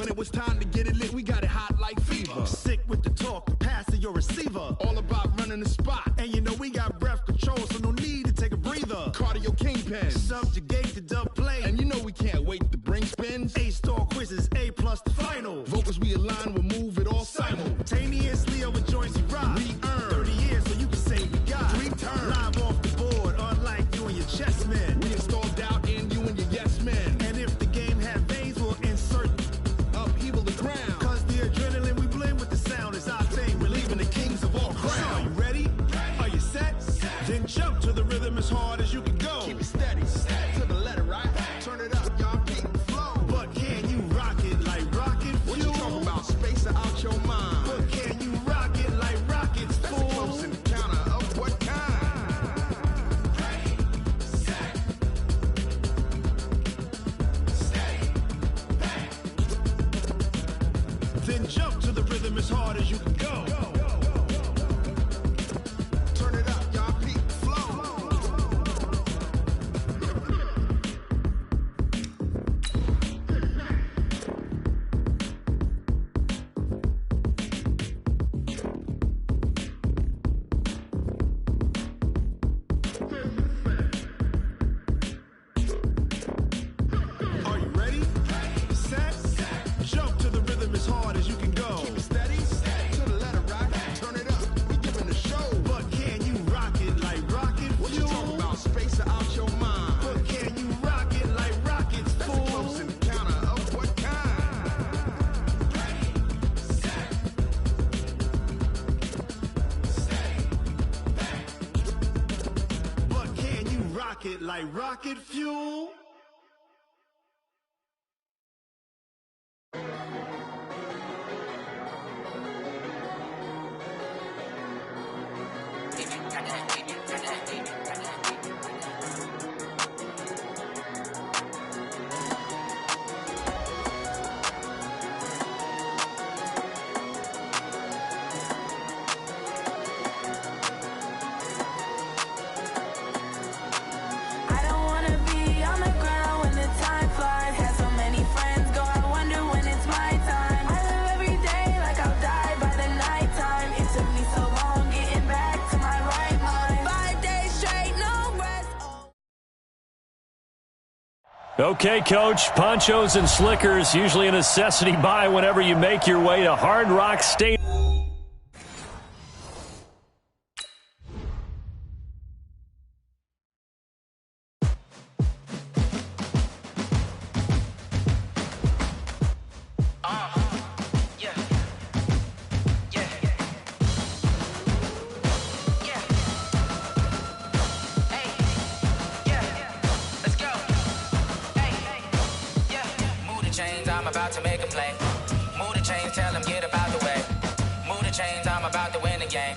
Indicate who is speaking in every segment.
Speaker 1: When it was time to get it lit, we got it hot like fever.
Speaker 2: Sick with the talk, the pass to your receiver.
Speaker 1: All about running the spot.
Speaker 2: And you know we got breath control, so no need to take a breather.
Speaker 1: Cardio kingpin.
Speaker 2: Subjugate the dub play.
Speaker 1: And you know we can't wait to bring spins.
Speaker 2: A-star quizzes, A+ the final.
Speaker 1: Vocals we align, we'll move it all
Speaker 2: simultaneously over joints we rock.
Speaker 1: We earn
Speaker 2: 30 years so you can say we got
Speaker 1: 3 turns.
Speaker 2: Live off the board, unlike you and your chess men.
Speaker 1: We install doubt in you and your yes men.
Speaker 2: And if the game had veins, we'll insert
Speaker 1: upheaval the ground.
Speaker 2: Cause the adrenaline we blend with the sound is our thing. We're leaving the kings of all crowns. So are you ready? Are you set? Then jump to the rhythm as hard as you can go.
Speaker 1: Keep it steady, to the letter, right? Turn it up, y'all, keep the flow.
Speaker 2: But can you rock it like rocket fuel?
Speaker 1: What you talking about? Space or out your mind?
Speaker 2: But can you rock it like rockets,
Speaker 1: That's
Speaker 2: fool?
Speaker 1: a close encounter of what kind?
Speaker 2: Ready, set, steady, bang. Then jump to the rhythm as hard as you can go.
Speaker 1: Turn it up, y'all, keep the flow.
Speaker 2: Are you ready? Set, jump to the rhythm as hard as you can go.
Speaker 1: Keep it steady, to the letter, right? Turn it up, we giving the show.
Speaker 2: But can you rock it like rocket
Speaker 1: What you
Speaker 2: fuel?
Speaker 1: talking about? Space or out your mind?
Speaker 2: But can you rock it like rockets,
Speaker 1: That's a
Speaker 2: fool?
Speaker 1: close encounter of what kind?
Speaker 2: Ready, set, steady, bang. But can you rock it like rocket fuel?
Speaker 3: I don't wanna be on the ground when the time flies. Had so many friends go, I wonder when it's my time. I live every day like I'll die by the nighttime. It took me so long getting back to my right mind. 5 days straight, no rest.
Speaker 4: Okay, Coach. Ponchos and slickers, usually a necessity buy whenever you make your way to Hard Rock Stadium.
Speaker 5: I'm about to make a play. Move the chains, tell them get about the way. Move the chains, I'm about to win the game.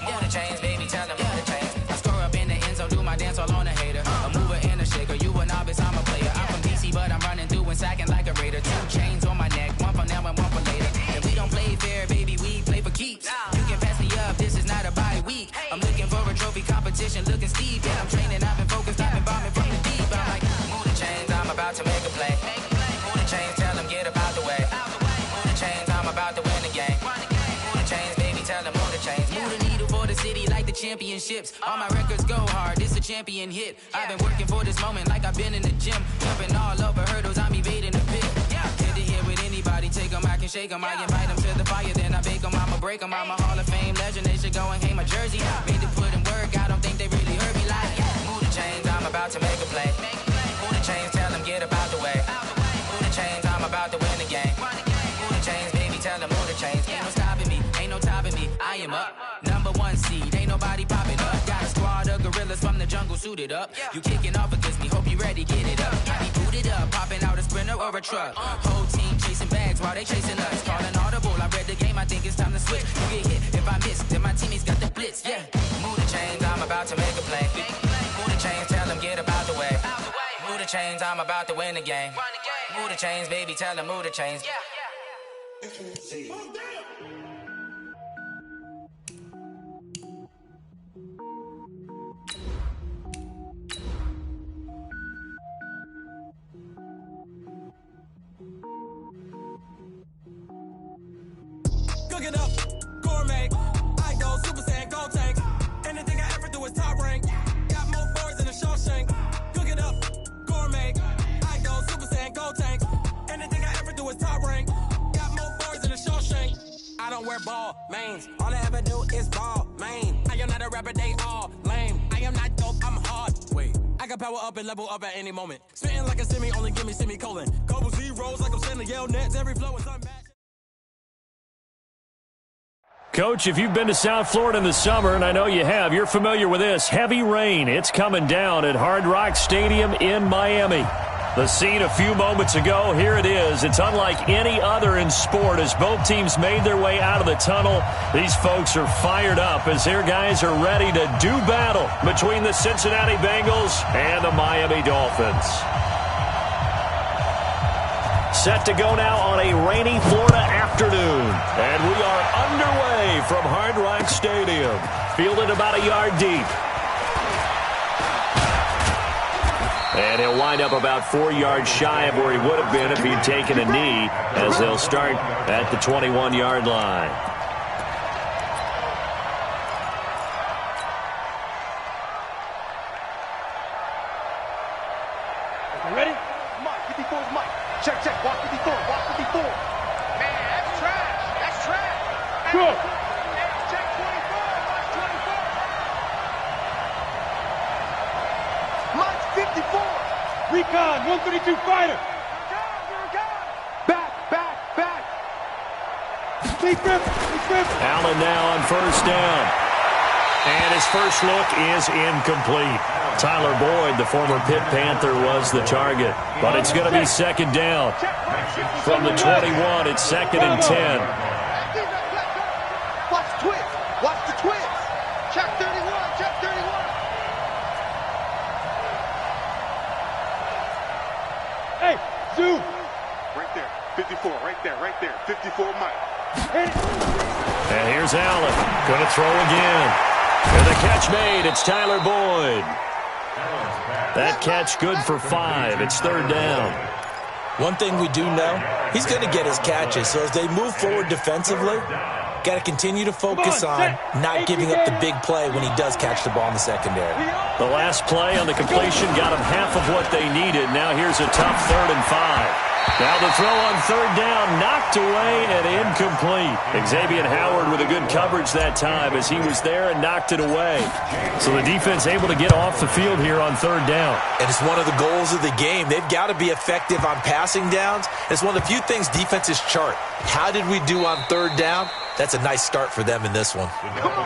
Speaker 5: Move the chains, baby, tell them move the chains. I score up in the end zone, do my dance all on a hater. A mover and a shaker, you a novice, I'm a player. I'm from DC, but I'm running through and sacking like a raider. 2 chains on my neck, one for now and one for later. And we don't play fair, baby, we play for keeps. You can pass me up, this is not a bye week. I'm looking for a trophy competition, looking steep. Yeah, I'm training, I've been focused, I've been bombing from the deep. I'm like, move the chains, I'm about to make a play. Move the chains, tell them get about the way. Move the chains, I'm about to win the game. Move the chains, baby, tell them move the chains. Move the needle for the city like the championships. All my records go hard, this a champion hit. I've been working for this moment like I've been in the gym. Jumping all over hurdles, I'm evading the pit. Head to head with anybody, take them, I can shake them. I invite them to the fire, then I bake them, I'ma break them. I'm a Hall of Fame legend, they should go and hang my jersey. Made to put in work, I don't think they really heard me like, move the chains, I'm about to make a play. Move the chains, tell them get about the way. Move the chains, I'm about to win the game. Move the chains, baby, tell them move the chains. Ain't no stopping me, ain't no topping me, I am up. Number 1 seed, ain't nobody popping up. Got a squad of gorillas from the jungle suited up. You kicking off against me, hope you ready, get it up. I be booted up, popping out a sprinter or a truck. Whole team chasing bags while they chasing us. Calling audible, I read the game, I think it's time to switch. You get hit, if I miss, then my teammates got the blitz, yeah. Move the chains, I'm about to make a play. Move the chains, tell them get about the way. Move the chains, I'm about to win the game. Move the chains, baby, tell them move the chains. don't wear ball mains. All I ever do is ball, man. I am not a rapper, they all lame. I am not dope, I'm hard. Wait, I can power up and level up at any moment. Spitting like a semi, only give me semicolon. Couple zeros like I'm sending yell nets. Every flow is unmatched.
Speaker 4: Coach, if you've been to South Florida in the summer, and I know you have, you're familiar with this. Heavy rain. It's coming down at Hard Rock Stadium in Miami. The scene a few moments ago, here it is. It's unlike any other in sport as both teams made their way out of the tunnel. These folks are fired up as their guys are ready to do battle between the Cincinnati Bengals and the Miami Dolphins. Set to go now on a rainy Florida afternoon. And we are underway from Hard Rock Stadium. Fielded about a yard deep. And he'll wind up about 4 yards shy of where he would have been if he'd taken a knee, as they'll start at the 21-yard line.
Speaker 2: Ready? Mike, 54 is Mike. Check, check. Walk 54. Walk 54.
Speaker 1: Man, that's trash. That's trash.
Speaker 2: Go.
Speaker 1: Hey, check 24. Watch 24.
Speaker 2: Mike's 54. Recon, 132 fighter. Back, back, back. Deep rip, deep rip.
Speaker 4: Allen now on first down. And his first look is incomplete. Tyler Boyd, the former Pitt Panther, was the target. But it's going to be second down. From the 21, it's second and 10.
Speaker 2: Watch the twist. Watch the twist. Check 31. Check 31. Hey, zoom. Right there. 54. Right there. Right there. 54 Mike.
Speaker 4: And here's Allen. Going to throw again. And the catch made. It's Tyler Boyd. That catch good for 5. It's third down.
Speaker 6: One thing we do know, he's going to get his catches. So as they move forward defensively, got to continue to focus on not giving up the big play when he does catch the ball in the secondary.
Speaker 4: The last play on the completion got him half of what they needed. Now here's a tough 3rd and 5. Now the throw on third down, knocked away and incomplete. Xavier Howard with a good coverage that time as he was there and knocked it away. So the defense able to get off the field here on third down.
Speaker 6: And it's one of the goals of the game. They've got to be effective on passing downs. It's one of the few things defenses chart. How did we do on third down? That's a nice start for them in this one.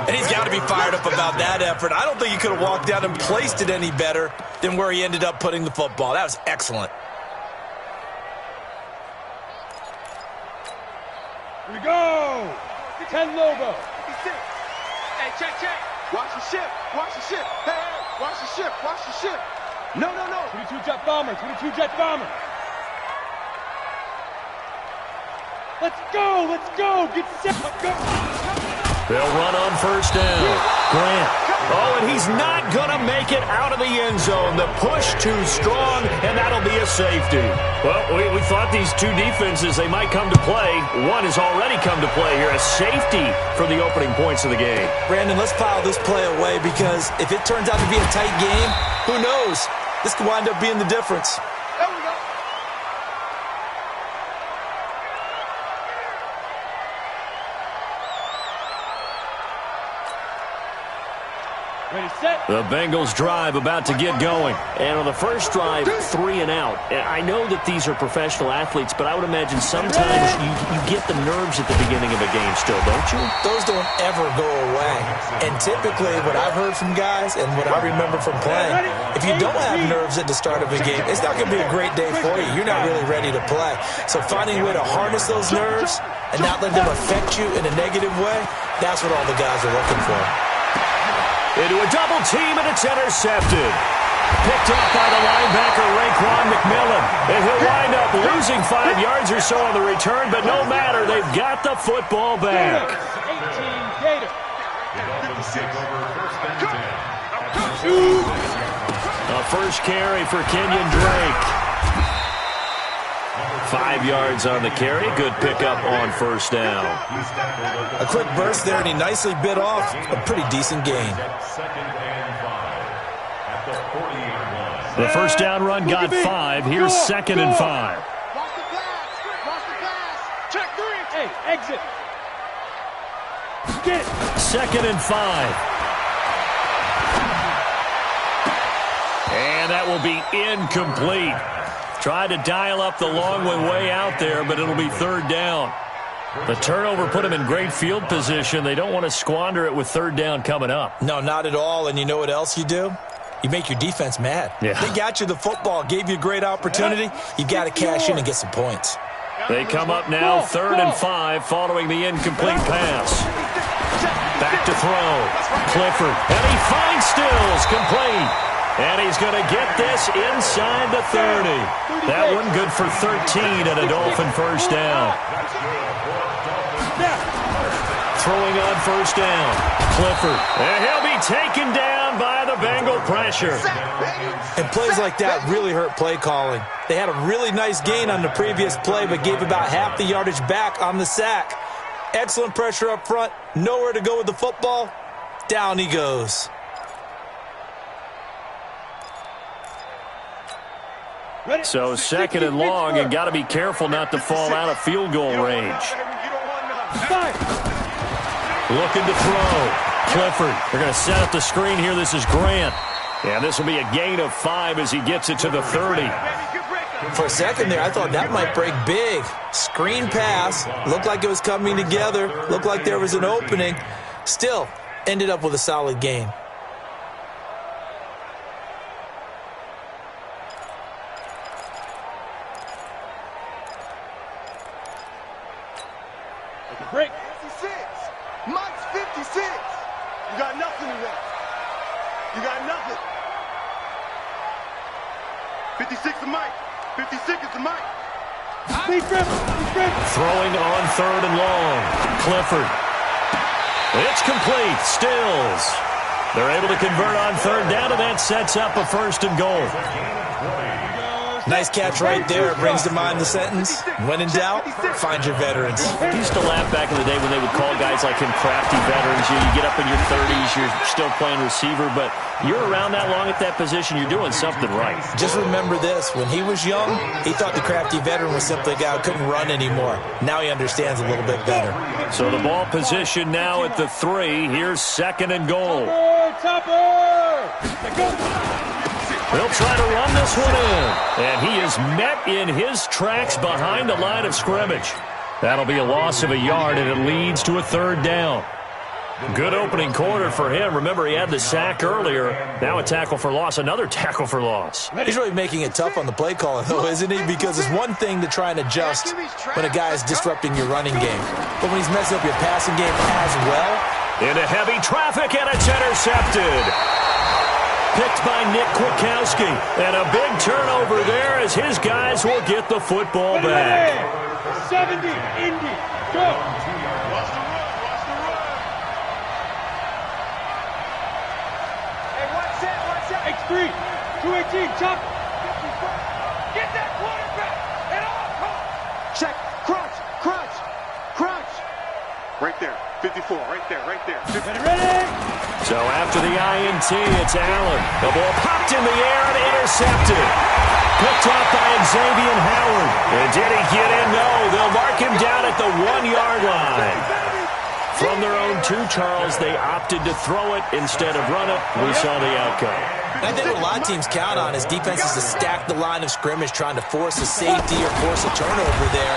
Speaker 6: And he's got to be fired up about that effort. I don't think he could have walked down and placed it any better than where he ended up putting the football. That was excellent.
Speaker 2: Here we go. 10 Lobo.
Speaker 1: 56. Hey, check, check.
Speaker 2: Watch the ship. Watch the ship. Hey, hey. Watch the ship. Watch the ship. No, no, no. 22 jet bomber. 22 jet bomber. Let's go. Let's go. Get set. Let's go.
Speaker 4: They'll run on first down. Grant. Oh, and he's not going to make it out of the end zone. The push too strong, and that'll be a safety. Well, we thought these two defenses, they might come to play. One has already come to play here, a safety for the opening points of the game.
Speaker 6: Brandon, let's file this play away because if it turns out to be a tight game, who knows? This could wind up being the difference.
Speaker 2: There we go. Ready, set.
Speaker 4: The Bengals drive about to get going.
Speaker 7: And on the first drive, 3 and out. I know that these are professional athletes, but I would imagine sometimes you get the nerves at the beginning of a game still, don't you?
Speaker 6: Those don't ever go away. And typically what I've heard from guys and what I remember from playing, if you don't have nerves at the start of a game, it's not going to be a great day for you. You're not really ready to play. So finding a way to harness those nerves and not let them affect you in a negative way, that's what all the guys are looking for.
Speaker 4: Into a double team, and it's intercepted. Picked up by the linebacker, Raekwon McMillan. And he'll wind up losing 5 yards or so on the return, but no matter, they've got the football back.
Speaker 2: 18 Gator.
Speaker 4: A first carry for Kenyon Drake. 5 yards on the carry. Good pickup on first down.
Speaker 6: A quick burst there, and he nicely bit off a pretty decent gain.
Speaker 4: The first down run got 5. Here's 2nd and 5.
Speaker 2: Watch the pass. Watch the pass. Check 3. Hey, exit.
Speaker 4: 2nd and 5. And that will be incomplete. Tried to dial up the long way out there, but it'll be 3rd down. The turnover put them in great field position. They don't want to squander it with 3rd down coming up.
Speaker 6: No, not at all. And you know what else you do? You make your defense mad.
Speaker 4: Yeah.
Speaker 6: They got you the football, gave you a great opportunity. You got to cash in and get some points.
Speaker 4: They come up now 3rd and 5 following the incomplete pass. Back to throw. Clifford. And he finds Stills complete. And he's going to get this inside the 30. That one good for 13 and a Dolphin 1st down. Throwing on 1st down. Clifford. And he'll be taken down by the Bengal pressure.
Speaker 6: And plays like that really hurt play calling. They had a really nice gain on the previous play, but gave about half the yardage back on the sack. Excellent pressure up front. Nowhere to go with the football. Down he goes.
Speaker 4: So 2nd and long, and got to be careful not to fall out of field goal range. Looking to throw. Clifford. They're going to set up the screen here. This is Grant. And this will be a gain of 5 as he gets it to the 30.
Speaker 6: For a second there, I thought that might break big. Screen pass. Looked like it was coming together. Looked like there was an opening. Still, ended up with a solid gain.
Speaker 2: Break. 56. Mike's 56. You got nothing to run. You got nothing. 56 to Mike. 56 is to Mike.
Speaker 4: Throwing on 3rd and long. Clifford. It's complete. Stills. They're able to convert on 3rd down, and that sets up a 1st and goal.
Speaker 6: Nice catch right there. Brings to mind the sentence, when in doubt, find your veterans.
Speaker 4: I used to laugh back in the day when they would call guys like him crafty veterans. You get up in your 30s, you're still playing receiver, but you're around that long at that position, you're doing something right.
Speaker 6: Just remember this. When he was young, he thought the crafty veteran was simply a guy who couldn't run anymore. Now he understands a little bit better.
Speaker 4: So the ball position now at the 3. Here's 2nd and goal. They'll try to run this one in. And he is met in his tracks behind the line of scrimmage. That'll be a loss of a yard, and it leads to a 3rd down. Good opening quarter for him. Remember, he had the sack earlier. Now a tackle for loss, another tackle for loss.
Speaker 6: He's really making it tough on the play caller, though, isn't he? Because it's one thing to try and adjust when a guy is disrupting your running game. But when he's messing up your passing game as well.
Speaker 4: Into heavy traffic, and it's intercepted. Picked by Nick Kwiatkowski. And a big turnover there as his guys will get the football back.
Speaker 2: 70, Indy, go. Hey, watch that. X3, 218, chop. Get that quarterback at all costs. Check, crunch. Right there, 54, right there. Ready?
Speaker 4: So after the INT, it's Allen. The ball popped in the air and intercepted. Picked off by Xavier Howard. And did he get in? No. They'll mark him down at the 1-yard line. From their own 2, Charles, they opted to throw it instead of run it. We saw the outcome.
Speaker 6: And I think what a lot of teams count on is defenses to stack the line of scrimmage, trying to force a safety or force a turnover there.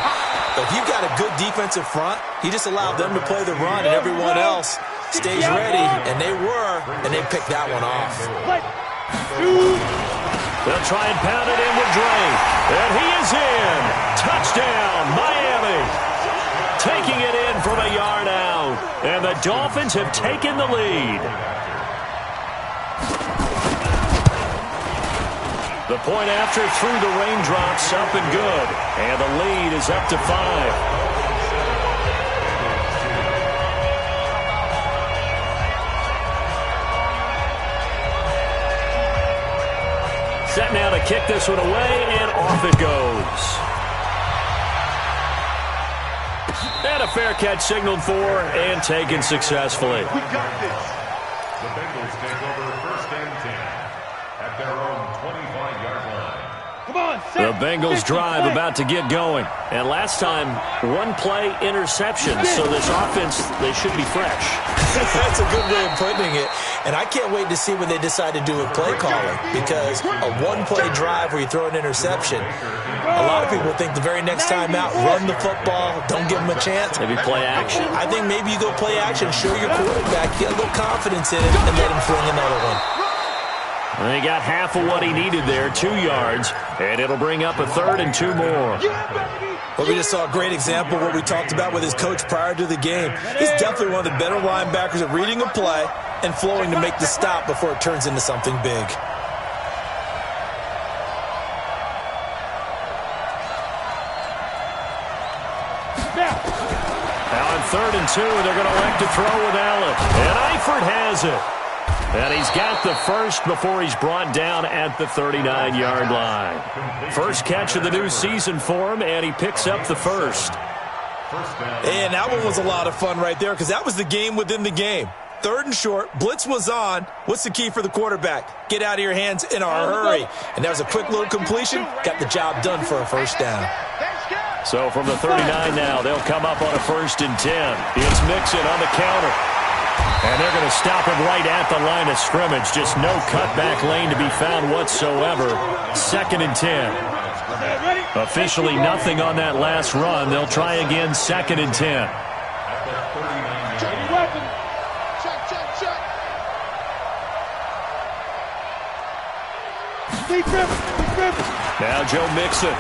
Speaker 6: But if you've got a good defensive front, you just allow them to play the run, and everyone else stays ready, and they were, and they picked that one off.
Speaker 4: They'll try and pound it in with Dre. And he is in. Touchdown, Miami. Taking it in from a yard out. And the Dolphins have taken the lead. The point after through the raindrops, up and good. And the lead is up to 5. Set now to kick this one away, and off it goes. And a fair catch signaled for and taken successfully.
Speaker 2: We got this.
Speaker 8: The Bengals take over 1st and 10 at their own 25-yard line.
Speaker 4: The Bengals drive about to get going. And last time, one-play interception. So this offense, they should be fresh.
Speaker 6: That's a good way of putting it. And I can't wait to see what they decide to do with play calling. Because a one-play drive where you throw an interception, a lot of people think the very next time out, run the football, don't give them a chance.
Speaker 7: Maybe play action.
Speaker 6: I think maybe you go play action, show your quarterback, get a little confidence in him, and let him fling another one.
Speaker 4: And he got half of what he needed there, 2 yards, and it'll bring up a 3rd and 2 more.
Speaker 6: Well, we just saw a great example of what we talked about with his coach prior to the game. He's definitely one of the better linebackers at reading a play and flowing to make the stop before it turns into something big.
Speaker 4: Now on 3rd and 2, they're going to elect to throw with Allen. And Eifert has it. And he's got the first before he's brought down at the 39-yard line. First catch of the new season for him, and he picks up the first.
Speaker 6: And that one was a lot of fun right there because that was the game within the game. 3rd and short, blitz was on. What's the key for the quarterback? Get out of your hands in a hurry. And that was a quick little completion. Got the job done for a first down.
Speaker 4: So from the 39 now, they'll come up on a 1st and 10. It's Mixon on the counter. And they're going to stop him right at the line of scrimmage. Just no cutback lane to be found whatsoever. 2nd and 10. Officially nothing on that last run. They'll try again, 2nd and 10. Now Joe Mixon.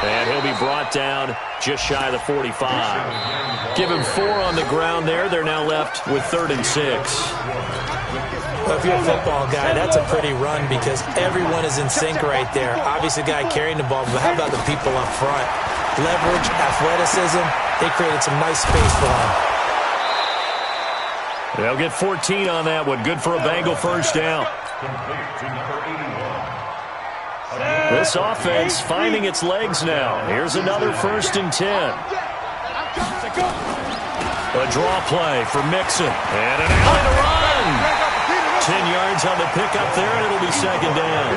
Speaker 4: And he'll be brought down just shy of the 45. Give him 4 on the ground there. They're now left with 3rd and 6.
Speaker 6: Well, if you're a football guy, that's a pretty run because everyone is in sync right there. Obviously, the guy carrying the ball, but how about the people up front? Leverage, athleticism, they created some nice space for him.
Speaker 4: They'll get 14 on that one. Good for a Bengal first down. This offense finding its legs now. Here's another 1st and 10. A draw play for Mixon. And an alley to run. 10 yards on the pickup there, and it'll be 2nd down.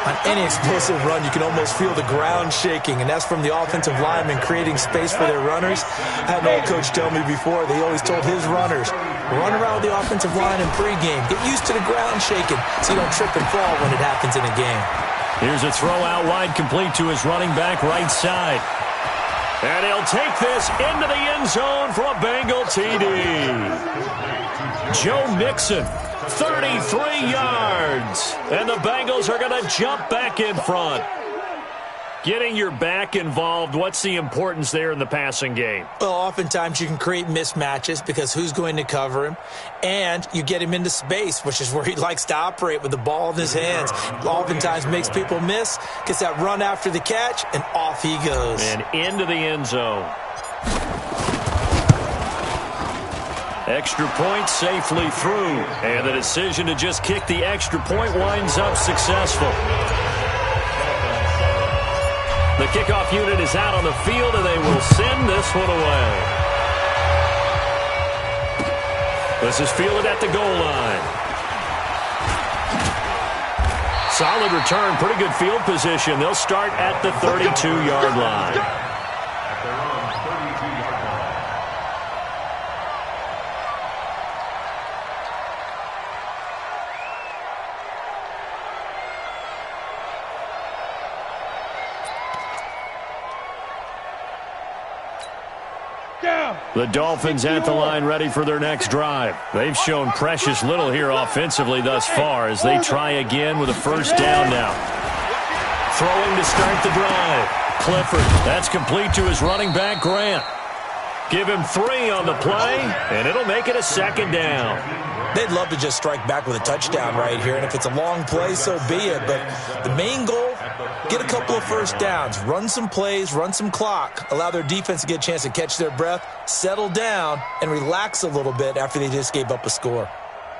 Speaker 6: On any explosive run, you can almost feel the ground shaking, and that's from the offensive linemen creating space for their runners. I had an old coach tell me before, they always told his runners, run around the offensive line in pregame. Get used to the ground shaking so you don't trip and fall when it happens in a game.
Speaker 4: Here's a throw out wide, complete to his running back right side. And he'll take this into the end zone for a Bengal TD. Joe Mixon, 33 yards. And the Bengals are going to jump back in front. Getting your back involved, what's the importance there in the passing game?
Speaker 6: Well, oftentimes you can create mismatches because who's going to cover him? And you get him into space, which is where he likes to operate with the ball in his hands. Oftentimes makes people miss, gets that run after the catch, and off he goes.
Speaker 4: And into the end zone. Extra point safely through. And the decision to just kick the extra point winds up successful. The kickoff unit is out on the field, and they will send this one away. This is fielded at the goal line. Solid return, pretty good field position. They'll start at the 32-yard line. The Dolphins at the line ready for their next drive. They've shown precious little here offensively thus far as they try again with a first down now. Throwing to start the drive. Clifford, that's complete to his running back, Grant. Give him 3 on the play, and it'll make it a 2nd down.
Speaker 6: They'd love to just strike back with a touchdown right here, and if it's a long play, so be it. But the main goal, get a couple of first downs, run some plays, run some clock, allow their defense to get a chance to catch their breath, settle down, and relax a little bit after they just gave up a score.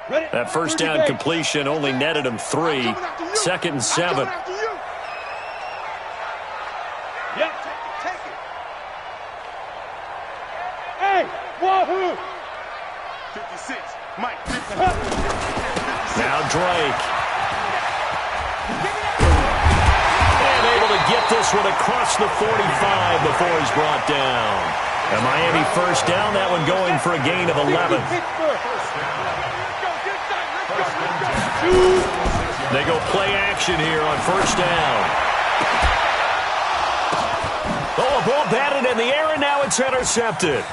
Speaker 4: That first down completion only netted them 3. 2nd and 7.
Speaker 2: Hey, wahoo!
Speaker 1: 56, Mike.
Speaker 4: Now Drake. this one across the 45 before he's brought down. A Miami first down, that one going for a gain of 11. They go play action here on first down. Oh, a ball batted in the air, and now it's intercepted.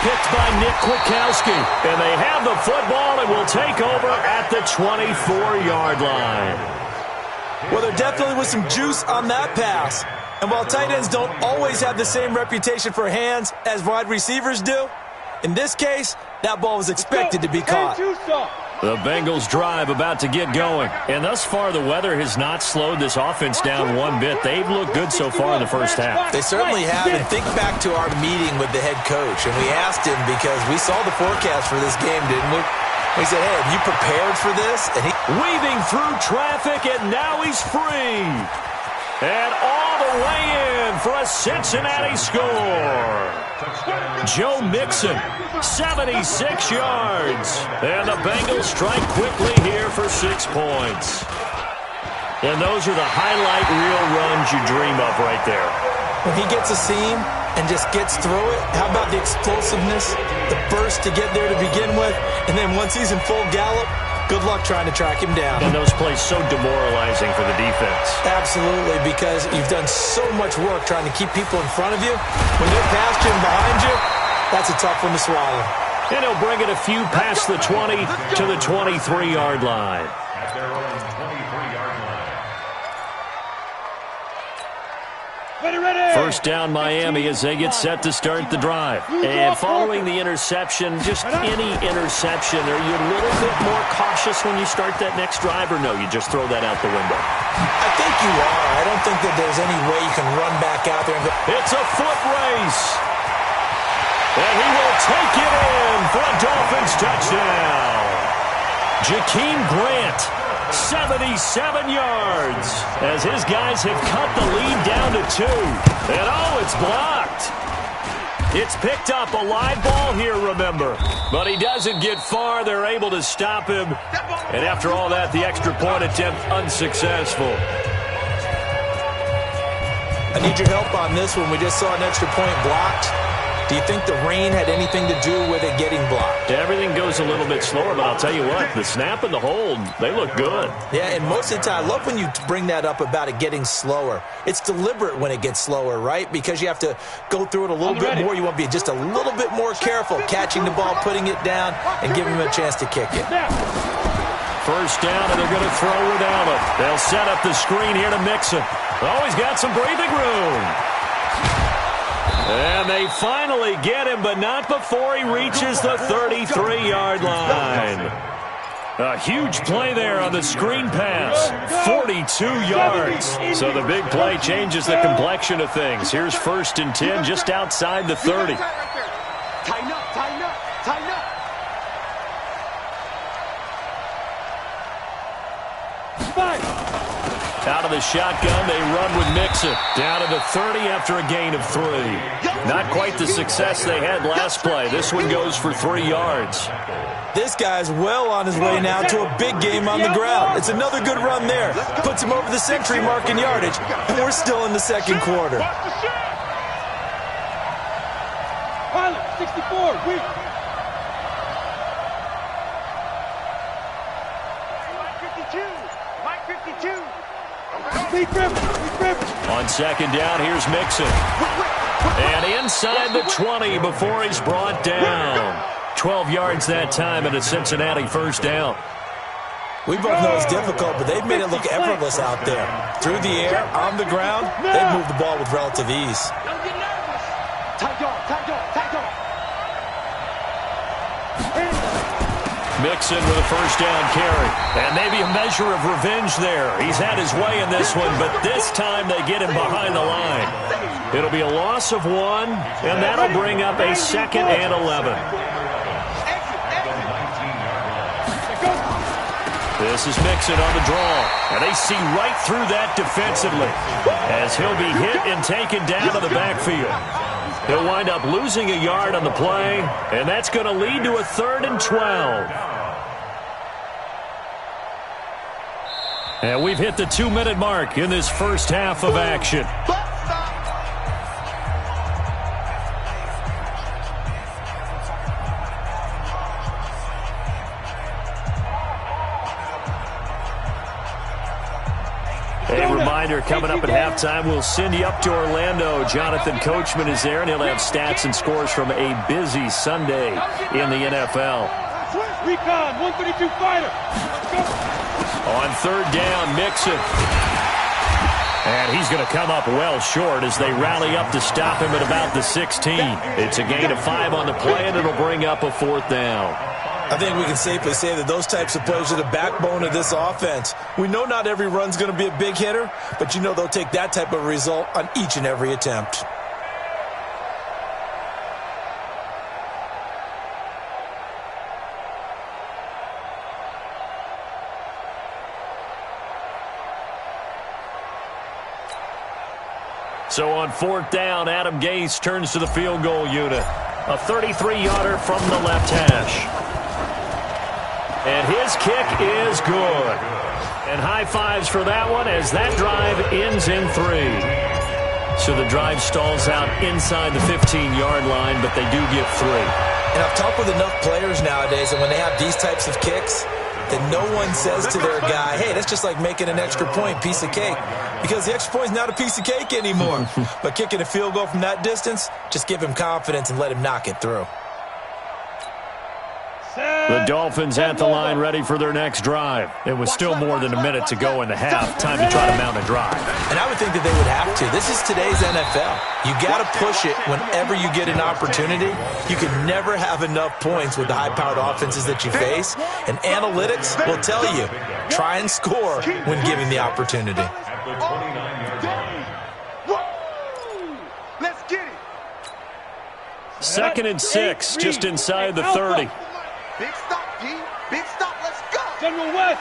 Speaker 4: Picked by Nick Kwiatkowski. And they have the football and will take over at the 24-yard line.
Speaker 6: Well, there definitely was some juice on that pass. And while tight ends don't always have the same reputation for hands as wide receivers do, in this case, that ball was expected to be caught.
Speaker 4: The Bengals drive about to get going. And thus far, the weather has not slowed this offense down one bit. They've looked good so far in the first half.
Speaker 6: They certainly have. And think back to our meeting with the head coach. And we asked him because we saw the forecast for this game, didn't we? We said, hey, have you prepared for this? And he
Speaker 4: weaving through traffic, and now he's free. And all the way in for a Cincinnati score. Joe Mixon, 76 yards. And the Bengals strike quickly here for 6 points. And those are the highlight reel runs you dream of right there.
Speaker 6: When he gets a seam and just gets through it, how about the explosiveness, the burst to get there to begin with, and then once he's in full gallop, good luck trying to track him down.
Speaker 4: And those plays so demoralizing for the defense.
Speaker 6: Absolutely, because you've done so much work trying to keep people in front of you. When they're past you and behind you, that's a tough one to swallow.
Speaker 4: And he'll bring it a few past the 20 to the 23-yard line. First down Miami as they get set to start the drive. And following the interception, just any interception, are you a little bit more cautious when you start that next drive, or no, you just throw that out the window?
Speaker 6: I think you are. I don't think that there's any way you can run back out there and go.
Speaker 4: It's a foot race. And he will take it in for a Dolphins touchdown. Jakeem Grant, 77 yards, as his guys have cut the lead down to 2. And oh, it's blocked. It's picked up, a live ball here, remember. But he doesn't get far. They're able to stop him. And after all that, the extra point attempt unsuccessful.
Speaker 6: I need your help on this one. We just saw an extra point blocked. Do you think the rain had anything to do with it getting blocked?
Speaker 4: Everything goes a little bit slower, but I'll tell you what, the snap and the hold, they look good.
Speaker 6: Yeah, and most of the time, I love when you bring that up about it getting slower. It's deliberate when it gets slower, right? Because you have to go through it a little bit more. You want to be just a little bit more careful, catching the ball, putting it down, and giving him a chance to kick it.
Speaker 4: First down, and they're going to throw without him. They'll set up the screen here to Mixon. Oh, he's got some breathing room. And they finally get him, but not before he reaches the 33-yard line. A huge play there on the screen pass. 42 yards. So the big play changes the complexion of things. Here's 1st and 10 just outside the 30.
Speaker 1: Tighten up, tighten up, tighten up.
Speaker 4: Out of the shotgun, they run with Mixon. Down to the 30 after a gain of 3. Not quite the success they had last play. This one goes for 3 yards.
Speaker 6: This guy's well on his way now to a big game on the ground. It's another good run there. Puts him over the century mark in yardage, and we're still in the second quarter.
Speaker 2: Pilot, 64, weak.
Speaker 4: On second down, here's Mixon. And inside the 20 before he's brought down. 12 yards that time and a Cincinnati first down.
Speaker 6: We both know it's difficult, but they've made it look effortless out there. Through the air, on the ground, they've moved the ball with relative ease.
Speaker 1: Don't get nervous. Tight dog, tight dog, tight dog.
Speaker 4: Mixon with a first down carry. And maybe a measure of revenge there. He's had his way in this one, but this time they get him behind the line. It'll be a loss of 1, and that'll bring up a 2nd and 11. This is Mixon on the draw, and they see right through that defensively as he'll be hit and taken down to the backfield. He'll wind up losing a yard on the play, and that's going to lead to a 3rd and 12. And we've hit the 2-minute mark in this first half of action. A reminder, coming up at halftime, we'll send you up to Orlando. Jonathan Coachman is there, and he'll have stats and scores from a busy Sunday in the NFL.
Speaker 2: Recon, 132 fighter.
Speaker 4: On third down, Mixon. And he's going to come up well short as they rally up to stop him at about the 16. It's a gain of 5 on the play, and it'll bring up a 4th down.
Speaker 6: I think we can safely say that those types of plays are the backbone of this offense. We know not every run's going to be a big hitter, but you know they'll take that type of result on each and every attempt.
Speaker 4: So on 4th down, Adam Gase turns to the field goal unit. A 33-yarder from the left hash. And his kick is good. And high fives for that one as that drive ends in 3. So the drive stalls out inside the 15-yard line, but they do get 3.
Speaker 6: And I've talked with enough players nowadays, and when they have these types of kicks, that no one says to their guy, hey, that's just like making an extra point, piece of cake. Because the extra point is not a piece of cake anymore. But kicking a field goal from that distance, just give him confidence and let him knock it through.
Speaker 4: The Dolphins at the line ready for their next drive. It was still more than a minute to go in the half. Time to try to mount a drive.
Speaker 6: And I would think that they would have to. This is today's NFL. You got to push it whenever you get an opportunity. You can never have enough points with the high-powered offenses that you face. And analytics will tell you, try and score when given the opportunity.
Speaker 2: Let's get it.
Speaker 4: 2nd and 6, just inside the 30.
Speaker 1: Big stop, G. Big stop. Let's go.
Speaker 2: General West.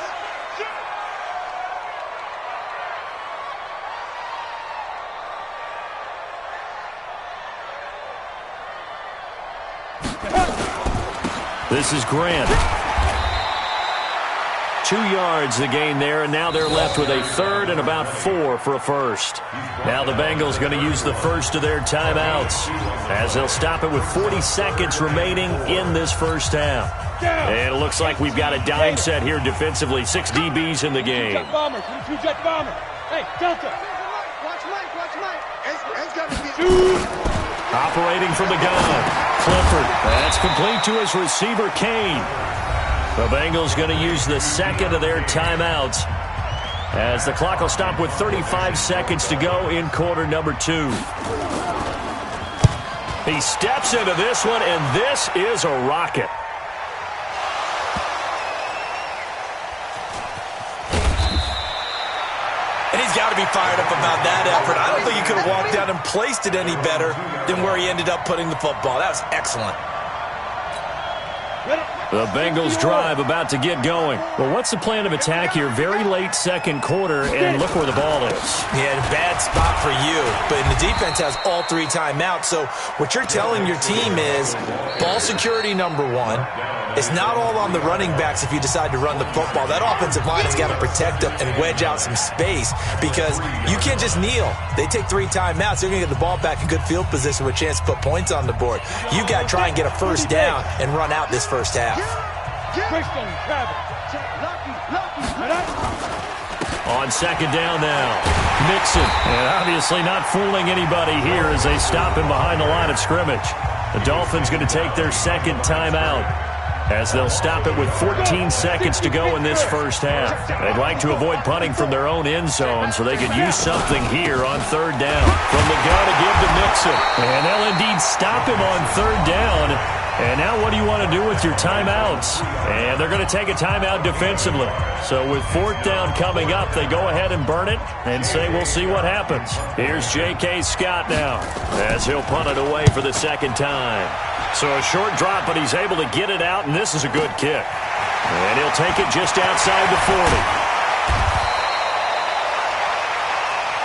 Speaker 4: This is Grant. 2 yards the gain there, and now they're left with a 3rd and about 4 for a first. Now the Bengals going to use the first of their timeouts as they'll stop it with 40 seconds remaining in this first half. And it looks like we've got a dime set here defensively. 6 DBs in the game.
Speaker 2: Jet bomber. Jet bomber. Hey, Delta.
Speaker 1: Watch Mike. It's got to be.
Speaker 4: Operating from the gun. Clifford. That's complete to his receiver, Kane. The Bengals going to use the second of their timeouts as the clock will stop with 35 seconds to go in quarter number 2. He steps into this one, and this is a rocket.
Speaker 6: And he's got to be fired up about that effort. I don't think he could have walked down and placed it any better than where he ended up putting the football. That was excellent.
Speaker 4: The Bengals drive about to get going. Well, what's the plan of attack here? Very late second quarter, and look where the ball is.
Speaker 6: Yeah, bad spot for you. But the defense has all 3 timeouts. So what you're telling your team is ball security number 1. It's not all on the running backs if you decide to run the football. That offensive line has got to protect them and wedge out some space because you can't just kneel. They take 3 timeouts. They're going to get the ball back in good field position with a chance to put points on the board. You got to try and get a first down and run out this first half.
Speaker 4: On second down now, Mixon. And obviously not fooling anybody here as they stop him behind the line of scrimmage. The Dolphins going to take their second timeout as they'll stop it with 14 seconds to go in this first half. They'd like to avoid punting from their own end zone so they could use something here on third down. From the gun to give to Mixon. And they'll indeed stop him on third down. And now what do you want to do with your timeouts? And they're going to take a timeout defensively. So with 4th down coming up, they go ahead and burn it and say we'll see what happens. Here's J.K. Scott now as he'll punt it away for the second time. So a short drop, but he's able to get it out, and this is a good kick. And he'll take it just outside the 40.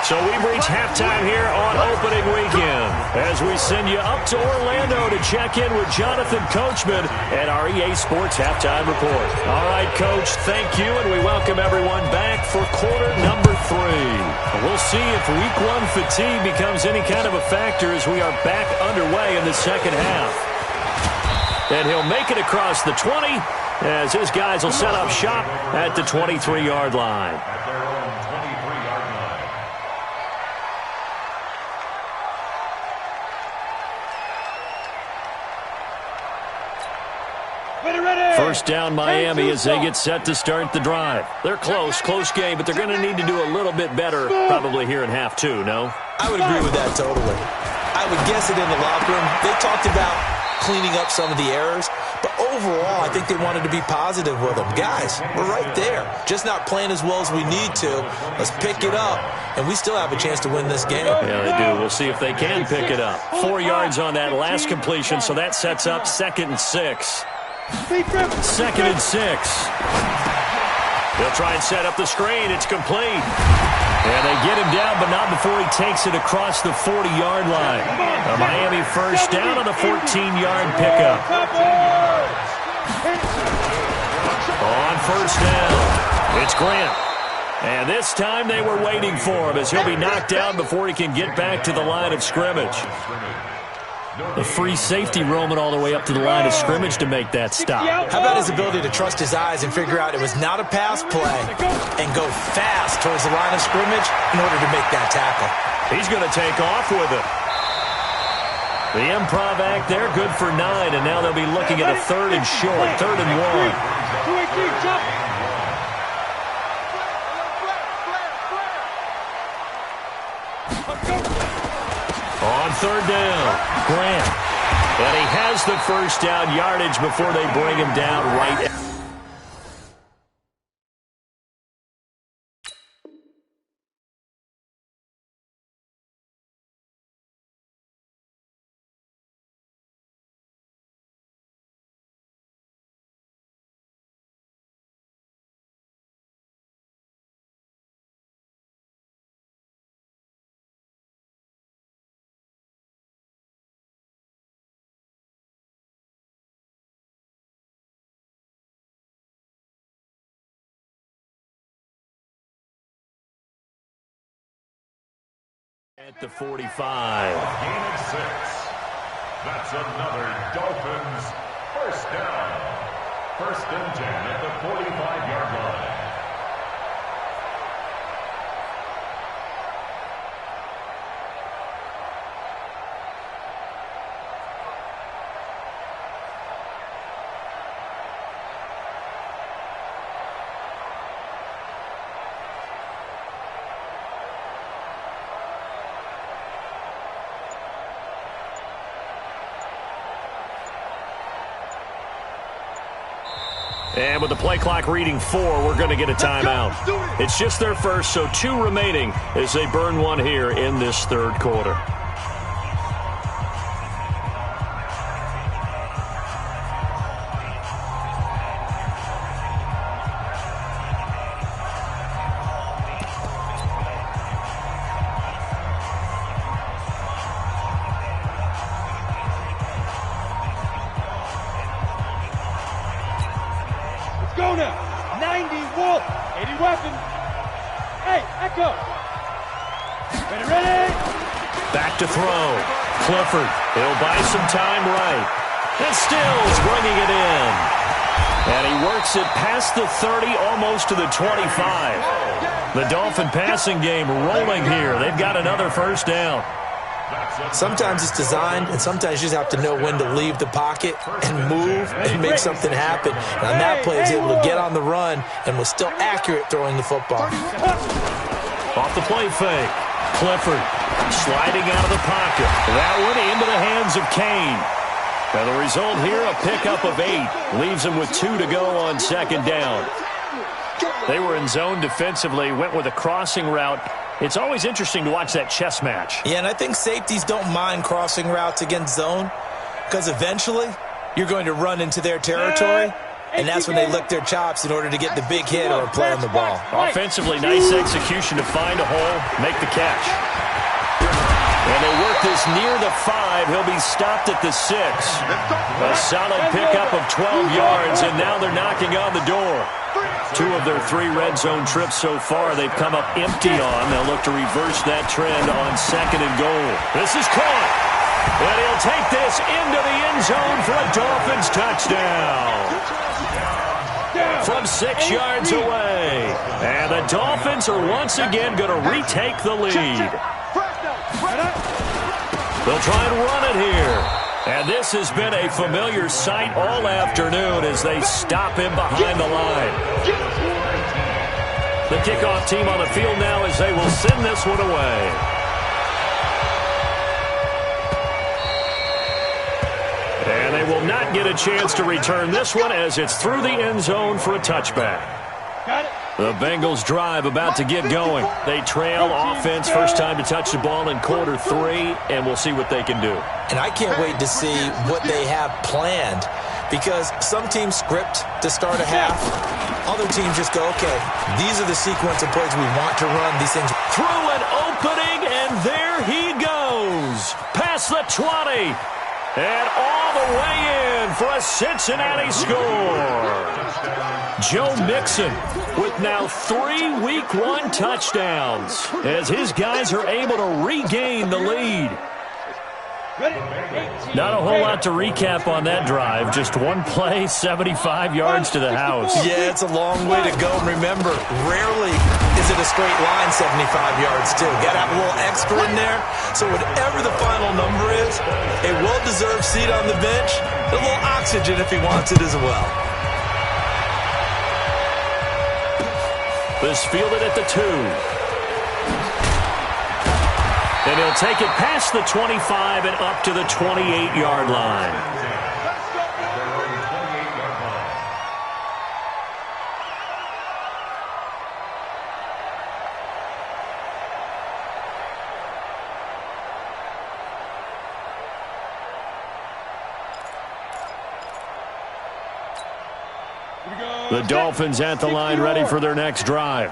Speaker 4: So we've reached halftime here on opening weekend as we send you up to Orlando to check in with Jonathan Coachman at our EA Sports Halftime Report. All right, Coach, thank you, and we welcome everyone back for quarter number 3. We'll see if week 1 fatigue becomes any kind of a factor as we are back underway in the second half. And he'll make it across the 20 as his guys will set up shop at the 23-yard line. First down Miami as they get set to start the drive. They're close game, but they're going to need to do a little bit better probably here in half 2, no?
Speaker 6: I would agree with that totally. I would guess it in the locker room. They talked about cleaning up some of the errors, but overall I think they wanted to be positive with them. Guys, we're right there. Just not playing as well as we need to. Let's pick it up, and we still have a chance to win this game.
Speaker 4: Yeah, they do. We'll see if they can pick it up. 4 yards on that last completion, so that sets up 2nd and 6. 2nd and 6. They'll try and set up the screen. It's complete. And they get him down, but not before he takes it across the 40-yard line. A Miami first down on a 14-yard pickup. On first down, it's Grant. And this time they were waiting for him as he'll be knocked down before he can get back to the line of scrimmage. The free safety roaming all the way up to the line of scrimmage to make that stop.
Speaker 6: How about his ability to trust his eyes and figure out it was not a pass play and go fast towards the line of scrimmage in order to make that tackle?
Speaker 4: He's going to take off with it. The improv act there, good for 9, and now they'll be looking at a 3rd and short, 3rd and 1. On 3rd down, Grant. And he has the first down yardage before they bring him down right. At the 45.
Speaker 8: Gain of 6. That's another Dolphins first down. 1st and 10 at the 45-yard line.
Speaker 4: And with the play clock reading 4, we're going to get a timeout. It's just their first, so 2 remaining as they burn one here in this 3rd quarter.
Speaker 1: Go now. 90 Wolf. 80 weapons. Hey, Echo. Ready.
Speaker 4: Back to throw. Clifford. He'll buy some time right. And Stills bringing it in. And he works it past the 30, almost to the 25. The Dolphin passing game rolling here. They've got another first down.
Speaker 6: Sometimes it's designed, and sometimes you just have to know when to leave the pocket and move and make something happen. And on that play, he was able to get on the run and was still accurate throwing the football.
Speaker 4: Off the play fake. Clifford sliding out of the pocket. That one into the hands of Kane. And the result here, a pickup of 8. Leaves him with 2 to go on 2nd down. They were in zone defensively, went with a crossing route. It's always interesting to watch that chess match.
Speaker 6: Yeah, and I think safeties don't mind crossing routes against zone because eventually you're going to run into their territory. and that's when they lick their chops in order to get the big hit or play on the ball.
Speaker 4: Offensively, nice execution to find a hole, make the catch. And they work this near the 5. He'll be stopped at the 6. A solid pickup of 12 yards, and now they're knocking on the door. 2 of their 3 red zone trips so far they've come up empty on. They'll look to reverse that trend on 2nd and goal. This is caught. And he'll take this into the end zone for a Dolphins touchdown. From 6 yards away. And the Dolphins are once again going to retake the lead. They'll try and run it here. And this has been a familiar sight all afternoon as they stop him behind the line. The kickoff team on the field now as they will send this one away. And they will not get a chance to return this one as it's through the end zone for a touchback. The Bengals drive about to get going. They trail offense, first time to touch the ball in quarter 3, and we'll see what they can do.
Speaker 6: And I can't wait to see what they have planned, because some teams script to start a half. Other teams just go, okay, these are the sequence of plays we want to run. These things.
Speaker 4: Through an opening, and there he goes. Past the 20. And all the way in for a Cincinnati score. Joe Mixon with now 3 Week 1 touchdowns as his guys are able to regain the lead. Not a whole lot to recap on that drive. Just one play, 75 yards to the house.
Speaker 6: Yeah, it's a long way to go. And remember, rarely is it a straight line 75 yards, too. Got to have a little extra in there. So whatever the final number is, a well-deserved seat on the bench, a little oxygen if he wants it as well.
Speaker 4: This fielded at the 2. And he'll take it past the 25 and up to the 28-yard line. The Dolphins at the line ready for their next drive.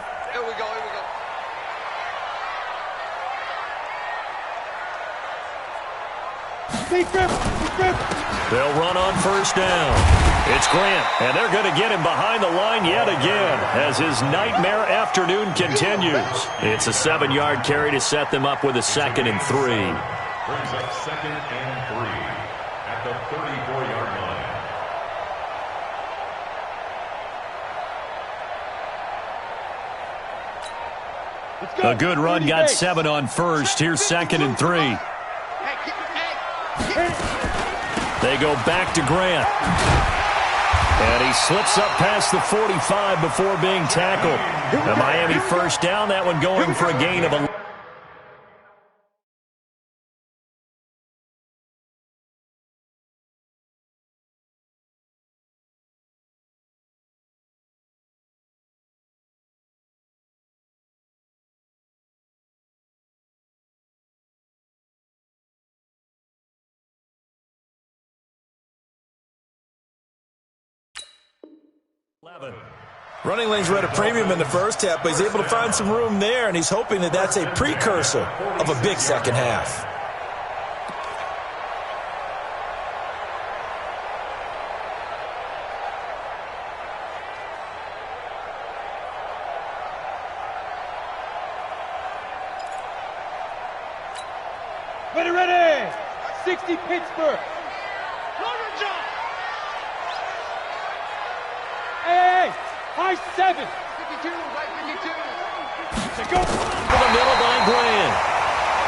Speaker 4: They'll run on first down. It's Grant, and they're going to get him behind the line yet again as his nightmare afternoon continues. It's a 7-yard carry to set them up with a 2nd and 3.
Speaker 8: Brings up 2nd and 3 at the 34-yard line.
Speaker 4: A good run got 7 on first. Here's 2nd and 3. They go back to Grant. And he slips up past the 45 before being tackled. The Miami first down, that one going for a gain of 11.
Speaker 6: Running lanes were at a premium in the first half, but he's able to find some room there, and he's hoping that that's a precursor of a big second half.
Speaker 1: Ready. 60 Pittsburgh. Hey, high 7. 52, right 52. To go.
Speaker 4: For the middle by Grant.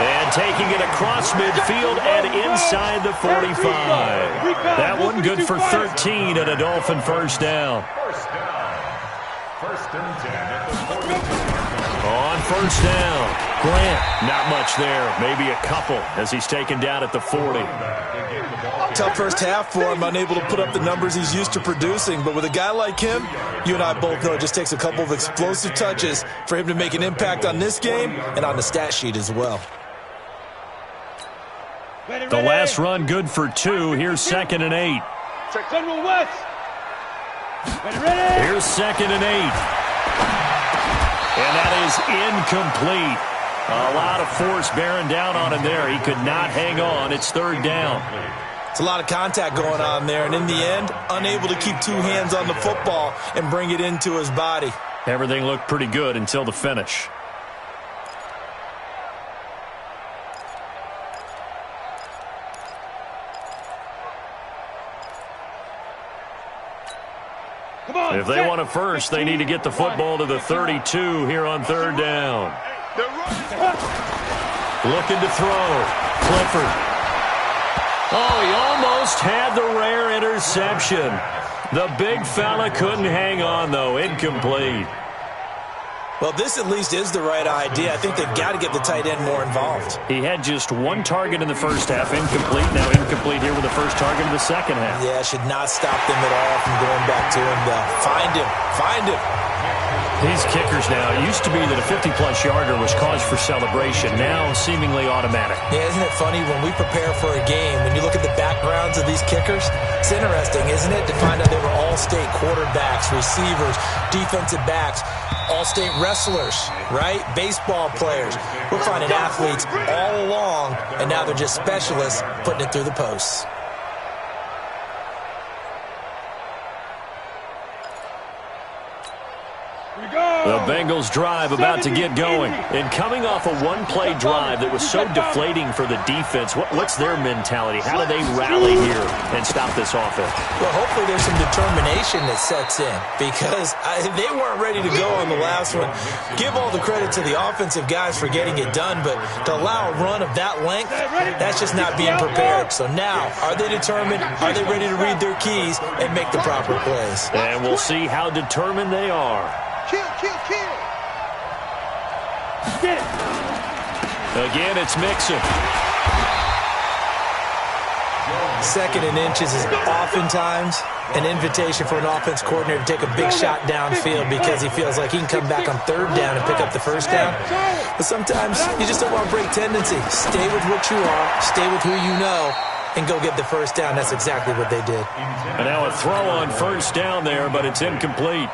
Speaker 4: And taking it across midfield and inside the 45. That one good for 13 and a Dolphin first down.
Speaker 8: First down. 1st and 10 at the 40.
Speaker 4: On first down, Grant, not much there, maybe a couple as he's taken down at the 40.
Speaker 6: Tough first half for him, unable to put up the numbers he's used to producing. But with a guy like him, you and I both know it just takes a couple of explosive touches for him to make an impact on this game and on the stat sheet as well.
Speaker 4: The last run good for 2. Here's 2nd and 8.
Speaker 1: General West.
Speaker 4: Here's 2nd and 8. And that is incomplete. A lot of force bearing down on him there. He could not hang on. It's 3rd down.
Speaker 6: It's a lot of contact going on there, and in the end, unable to keep 2 hands on the football and bring it into his body.
Speaker 4: Everything looked pretty good until the finish. If they want a first, they need to get the football to the 32 here on 3rd down. Looking to throw. Clifford. Oh, he almost had the rare interception. The big fella couldn't hang on, though. Incomplete.
Speaker 6: Well, this at least is the right idea. I think they've got to get the tight end more involved.
Speaker 4: He had just 1 target in the first half, incomplete. Now incomplete here with the first target in the second half.
Speaker 6: Yeah, should not stop them at all from going back to him, though. Find him. Find him.
Speaker 4: These kickers now, it used to be that a 50-plus yarder was cause for celebration. Now seemingly automatic.
Speaker 6: Yeah, isn't it funny when we prepare for a game, when you look at the backgrounds of these kickers, it's interesting, isn't it, to find out they were all-state quarterbacks, receivers, defensive backs, all-state wrestlers, right? Baseball players. We're finding athletes all along, and now they're just specialists putting it through the posts.
Speaker 4: The Bengals drive about to get going. And coming off a 1-play drive that was so deflating for the defense, what's their mentality? How do they rally here and stop this offense?
Speaker 6: Well, hopefully there's some determination that sets in because they weren't ready to go on the last one. Give all the credit to the offensive guys for getting it done, but to allow a run of that length, that's just not being prepared. So now, are they determined? Are they ready to read their keys and make the proper plays?
Speaker 4: And we'll see how determined they are.
Speaker 1: Kill, kill, kill. Get it.
Speaker 4: Again, it's Mixon.
Speaker 6: 2nd and inches is oftentimes an invitation for an offense coordinator to take a big shot downfield because he feels like he can come back on 3rd down and pick up the 1st down. But sometimes you just don't want to break tendency. Stay with what you are, stay with who you know, and go get the 1st down. That's exactly what they did.
Speaker 4: And now a throw on 1st down there, but it's incomplete.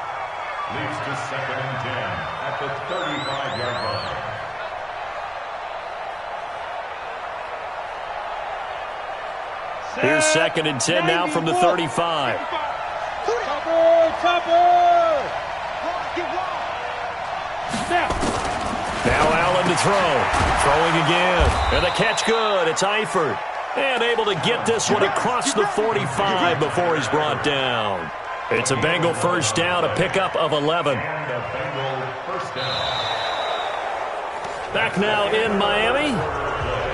Speaker 8: Leads to 2nd and 10 at the 35-yard line.
Speaker 4: Here's 2nd and 10 now from the 35. Now Allen to throw. Throwing again. And the catch good. It's Eifert. And able to get this one across the 45 before he's brought down. It's a Bengal 1st down, a pickup of 11.
Speaker 8: And a Bengal 1st down.
Speaker 4: Back now in Miami.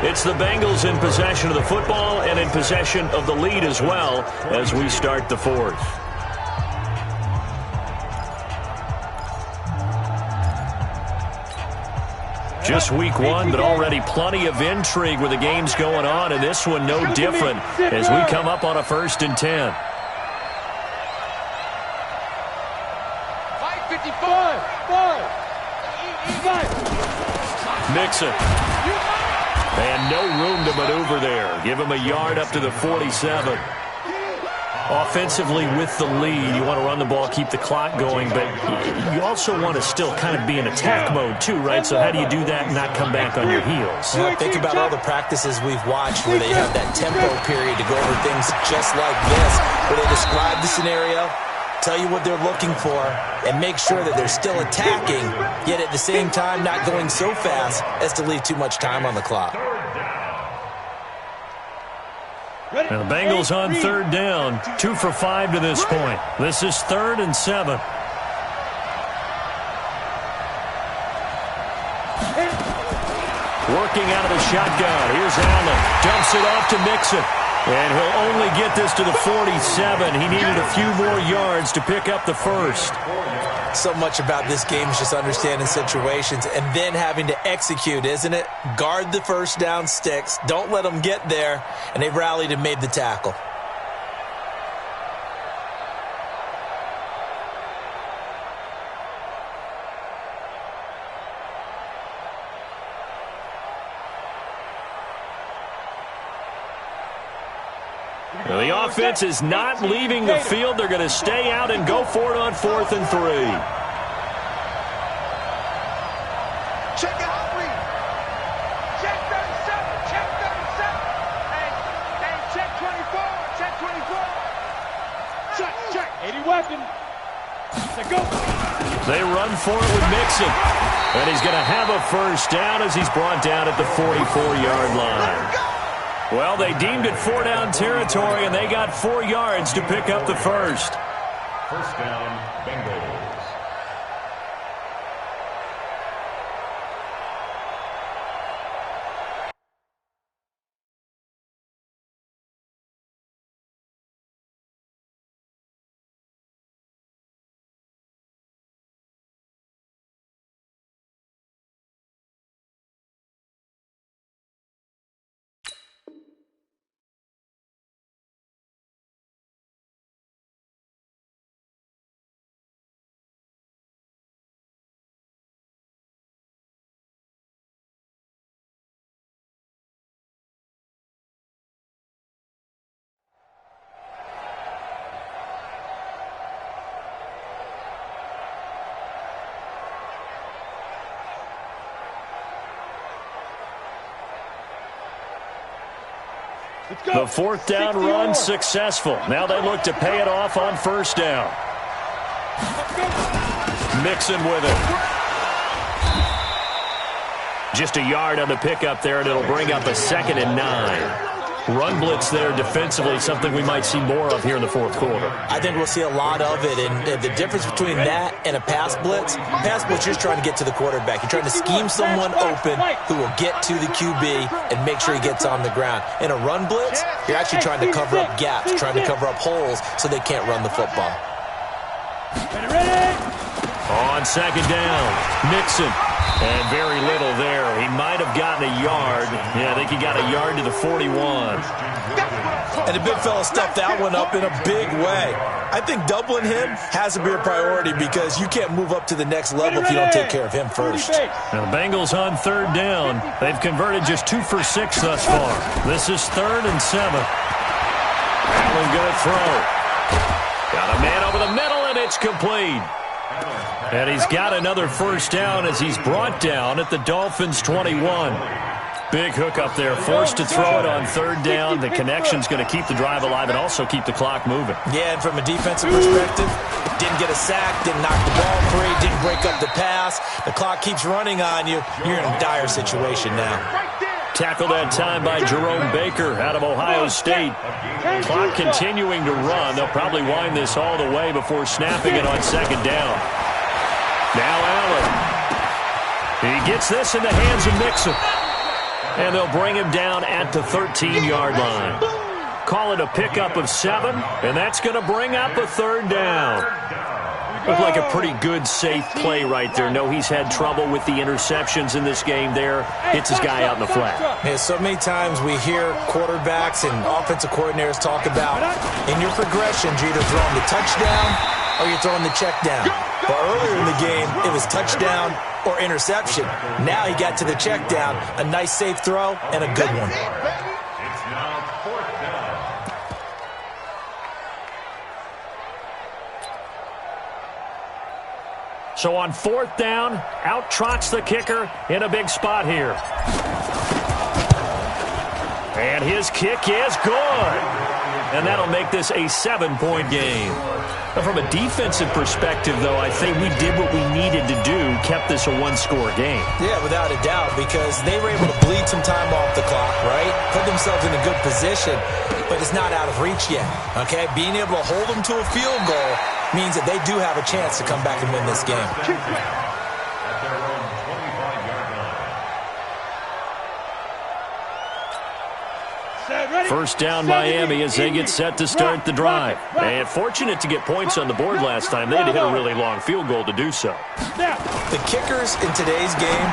Speaker 4: It's the Bengals in possession of the football and in possession of the lead as well as we start the 4th. Just week 1, but already plenty of intrigue with the games going on, and this one no different as we come up on a 1st and 10.
Speaker 1: 5.
Speaker 4: Mixon. And no room to maneuver there. Give him a yard up to the 47. Offensively with the lead, you want to run the ball, keep the clock going, but you also want to still kind of be in attack mode too, right? So how do you do that and not come back on your heels?
Speaker 6: Now, think about all the practices we've watched where they have that tempo period to go over things just like this, where they describe the scenario, tell you what they're looking for, and make sure that they're still attacking, yet at the same time not going so fast as to leave too much time on the clock.
Speaker 4: And the Bengals on 3rd down, 2 for 5 to this point. This is 3rd and 7. Working out of the shotgun. Here's Allen. Dumps it off to Mixon. And he'll only get this to the 47. He needed a few more yards to pick up the 1st.
Speaker 6: So much about this game is just understanding situations and then having to execute, isn't it? Guard the 1st down sticks. Don't let them get there. And they rallied and made the tackle.
Speaker 4: Well, the offense is not leaving the field. They're going to stay out and go for it on 4th and 3.
Speaker 1: Check out, please. Check 37. Check 37. Hey, check 24. Check 24. Check. 80 weapon. Let's go.
Speaker 4: They run for it with Mixon. And he's going to have a first down as he's brought down at the 44-yard line. Well, they deemed it 4-down territory, and they got 4 yards to pick up the first.
Speaker 8: First down, Bengals.
Speaker 4: The 4th down run successful. Now they look to pay it off on 1st down. Mixon with it. Just a yard on the pickup there, and it'll bring up a 2nd and 9. Run blitz there defensively, something we might see more of here in the 4th quarter.
Speaker 6: I think we'll see a lot of it, and the difference between that and a pass blitz, you're just trying to get to the quarterback. You're trying to scheme someone open who will get to the QB and make sure he gets on the ground. In a run blitz, you're actually trying to cover up gaps, trying to cover up holes so they can't run the football.
Speaker 4: On 2nd down, Mixon. And very little there. He might have gotten a yard. Yeah, I think he got a yard to the 41.
Speaker 6: And the big fella stuffed that one up in a big way. I think doubling him has to be a priority because you can't move up to the next level if you don't take care of him first.
Speaker 4: Now the Bengals on 3rd down. They've converted just 2 for 6 thus far. This is 3rd and 7. Allen going to throw. Got a man over the middle, and it's complete. And he's got another first down as he's brought down at the Dolphins' 21. Big hook up there, forced to throw it on 3rd down. The connection's going to keep the drive alive and also keep the clock moving.
Speaker 6: Yeah, and from a defensive perspective, didn't get a sack, didn't knock the ball free, didn't break up the pass. The clock keeps running on you. You're in a dire situation now.
Speaker 4: Tackled that time by Jerome Baker out of Ohio State. Clock continuing to run. They'll probably wind this all the way before snapping it on 2nd down. Now Allen. He gets this in the hands of Mixon. And they'll bring him down at the 13-yard line. Call it a pickup of 7, and that's going to bring up a 3rd down. Looked like a pretty good, safe play right there. No, he's had trouble with the interceptions in this game there. Hits his guy out in the flat.
Speaker 6: Yeah, so many times we hear quarterbacks and offensive coordinators talk about in your progressions, you're either throwing the touchdown or you're throwing the check down. But earlier in the game, it was touchdown or interception. Now he got to the check down. A nice, safe throw and a good one.
Speaker 8: It's now 4th down.
Speaker 4: So on 4th down, out trots the kicker in a big spot here. And his kick is good. And that'll make this a 7-point game. From a defensive perspective, though, I think we did what we needed to do, kept this a one-score game.
Speaker 6: Yeah, without a doubt, because they were able to bleed some time off the clock, right? Put themselves in a good position, but it's not out of reach yet, okay? Being able to hold them to a field goal means that they do have a chance to come back and win this game.
Speaker 8: At their own 25-yard line.
Speaker 4: First down Miami as they get set to start the drive. And fortunate to get points on the board last time. They had to hit a really long field goal to do so.
Speaker 6: The kickers in today's game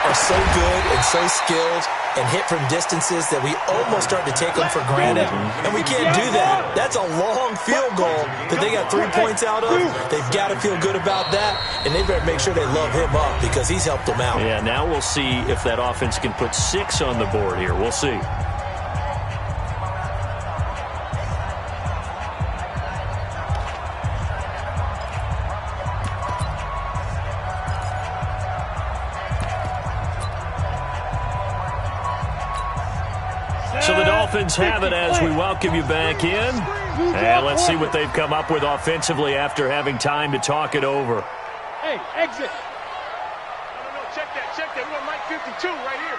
Speaker 6: are so good and so skilled and hit from distances that we almost start to take them for granted. And we can't do that. That's a long field goal that they got 3 points out of. They've got to feel good about that, and they better make sure they love him up because he's helped them out.
Speaker 4: Yeah, now we'll see if that offense can put 6 on the board here. We'll see. Dolphins have it as we welcome you back in. And let's see what they've come up with offensively after having time to talk it over.
Speaker 1: Hey, exit.
Speaker 9: No, check that. We're on Mike 52 right here.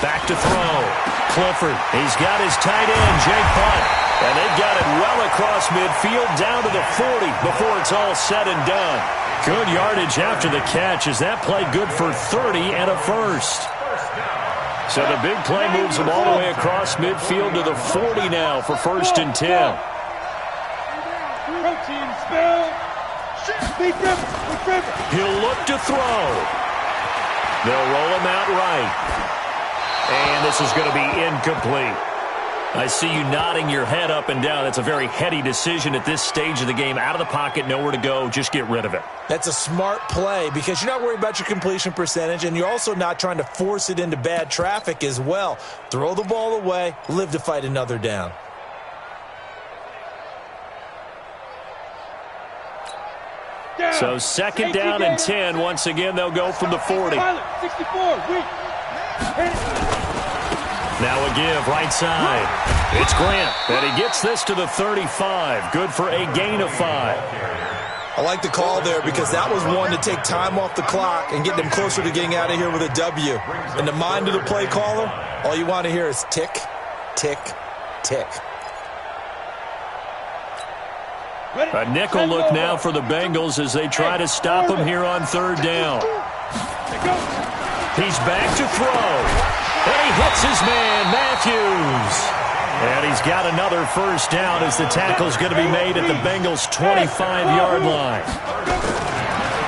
Speaker 4: Back to throw. Clifford. He's got his tight end, Jake Butt. And they got it well across midfield down to the 40 before it's all said and done. Good yardage after the catch. Is that play good for 30 and a first? So the big play moves them all the way across midfield to the 40 now for 1st and 10.
Speaker 1: Protein spill.
Speaker 4: He'll look to throw. They'll roll him out right. And this is going to be incomplete. I see you nodding your head up and down. That's a very heady decision at this stage of the game. Out of the pocket, nowhere to go. Just get rid of it.
Speaker 6: That's a smart play because you're not worried about your completion percentage, and you're also not trying to force it into bad traffic as well. Throw the ball away, live to fight another down.
Speaker 4: So 2nd down and 10. Once again, they'll go from the 40.
Speaker 1: 64, weak.
Speaker 4: Now a give, right side. It's Grant, and he gets this to the 35. Good for a gain of 5.
Speaker 6: I like the call there because that was one to take time off the clock and get them closer to getting out of here with a W. In the mind of the play caller, all you want to hear is tick, tick, tick.
Speaker 4: A nickel look now for the Bengals as they try to stop him here on 3rd down. He's back to throw. And he hits his man, Matthews. And he's got another 1st down as the tackle's going to be made at the Bengals' 25-yard line.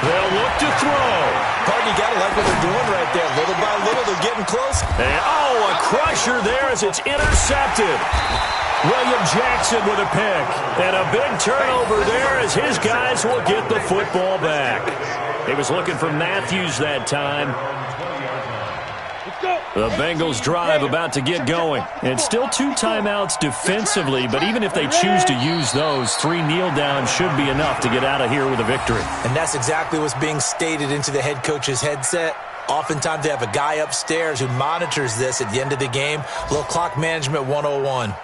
Speaker 4: They'll look to throw.
Speaker 6: Pardon, you got to like what they're doing right there. Little by little, they're getting close.
Speaker 4: And, a crusher there as it's intercepted. William Jackson with a pick. And a big turnover there as his guys will get the football back. He was looking for Matthews that time. The Bengals drive about to get going. And still 2 timeouts defensively, but even if they choose to use those, 3 kneel downs should be enough to get out of here with a victory.
Speaker 6: And that's exactly what's being stated into the head coach's headset. Oftentimes they have a guy upstairs who monitors this at the end of the game. A little clock management 101.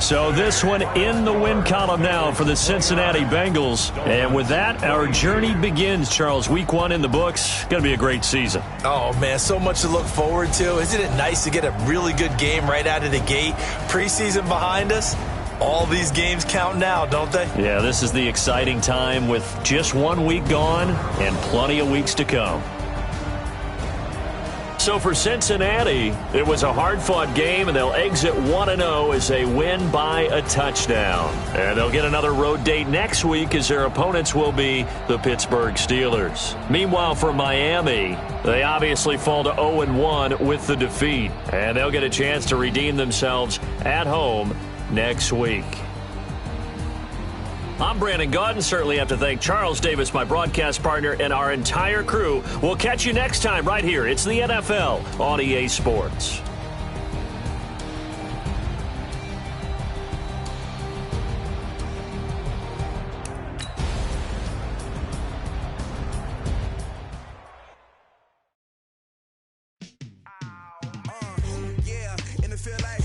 Speaker 4: So this one in the win column now for the Cincinnati Bengals. And with that, our journey begins, Charles. Week 1 in the books. Going to be a great season.
Speaker 6: Oh, man, so much to look forward to. Isn't it nice to get a really good game right out of the gate? Preseason behind us. All these games count now, don't they?
Speaker 4: Yeah, this is the exciting time with just 1 week gone and plenty of weeks to come. So for Cincinnati, it was a hard-fought game, and they'll exit 1-0 as they win by a touchdown. And they'll get another road date next week as their opponents will be the Pittsburgh Steelers. Meanwhile, for Miami, they obviously fall to 0-1 with the defeat, and they'll get a chance to redeem themselves at home next week. I'm Brandon Gaudin. Certainly have to thank Charles Davis, my broadcast partner, and our entire crew. We'll catch you next time right here. It's the NFL on EA Sports.
Speaker 2: Yeah, and it feel like